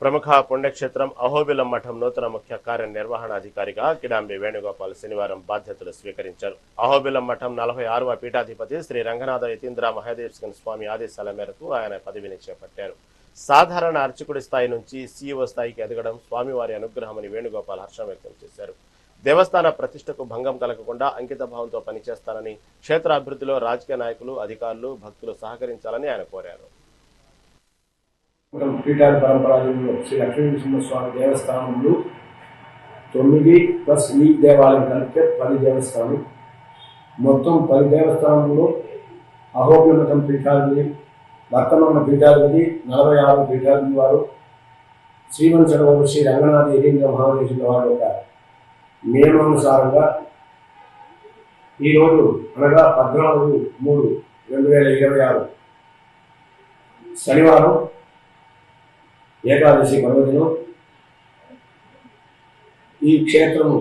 ప్రముఖ పుణ్యక్షేత్రం అహోబిలం మఠం నూతన ముఖ్య కార్యనిర్వహణాధికారిగా కిడాంబి వేణుగోపాల్ శనివారం బాధ్యతలు స్వీకరించారు. అహోబిలం మఠం 46వ పీఠాధిపతి శ్రీ రంగనాథ యతీంద్ర మహదేవ్స్కన్ స్వామి ఆదేశాల మేరకు ఆయన పదవిని చేపట్టారు. సాధారణ అర్చకుడి స్థాయి నుంచి సీఈఓ స్థాయికి ఎదగడం స్వామివారి అనుగ్రహమని వేణుగోపాల్ హర్షం వ్యక్తం చేశారు. దేవస్థాన ప్రతిష్టకు భంగం కలగకుండా అంకిత భావంతో పనిచేస్తానని, క్షేత్రాభివృద్ధిలో రాజకీయ నాయకులు, అధికారులు, భక్తులు సహకరించాలని ఆయన కోరారు. పీఠాల పరంపరాజంలో శ్రీ లక్ష్మీనరసింహస్వామి దేవస్థానంలో 9 + ఈ దేవాలయం కలిపితే 10 దేవస్థానం. మొత్తం 10 దేవస్థానంలో అహోబిల మఠం పీఠాధిపతి, వర్తమాన పీఠాధిపతి, 46 పీఠాధిపతి వారు, శ్రీమంచడవరు శ్రీ రంగనాథ యతీంద్ర మహాదేశుల వారి యొక్క నియమానుసారంగా ఈరోజు అనగా 14/3/2026 శనివారం ఏకాదశి పర్వదినం ఈ క్షేత్రము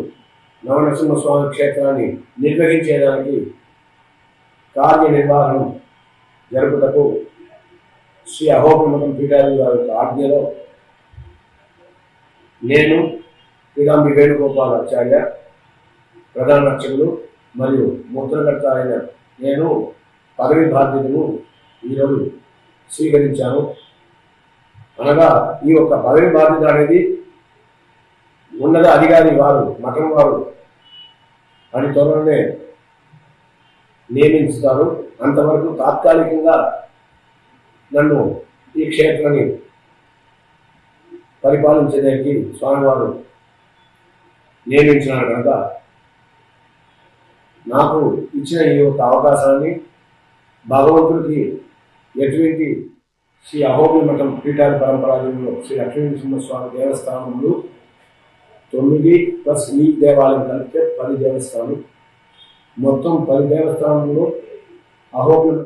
నవనరసింహస్వామి క్షేత్రాన్ని నిర్వహించేదానికి కార్యనిర్వహణం జరుపుటకు శ్రీ అహోబిల మఠం పీఠాధిపతి వారి యొక్క ఆజ్ఞలో నేను కిడాంబి వేణుగోపాల్ ఆచార్య, ప్రధాన అర్చకులు మరియు ముద్రకర్త అయిన నేను పదవి బాధ్యతను ఈరోజు స్వీకరించాను. అనగా ఈ యొక్క పదవి బాధ్యత అనేది ఉన్నత అధికారి వారు, మఠం వారు అని త్వరలోనే నియమించుతారు. అంతవరకు తాత్కాలికంగా నన్ను ఈ క్షేత్రాన్ని పరిపాలించడానికి స్వామివారు నియమించినారు కనుక నాకు ఇచ్చిన ఈ యొక్క అవకాశాన్ని భగవంతుడికి ఎటువంటి శ్రీ అహోబిల మఠం పీఠాల పరంపరాజంలో శ్రీ లక్ష్మీనరసింహస్వామి దేవస్థానంలో 9 + ఈ దేవాలయం కలిపితే 10 దేవస్థానం. మొత్తం 10 దేవస్థానంలో అహోబిల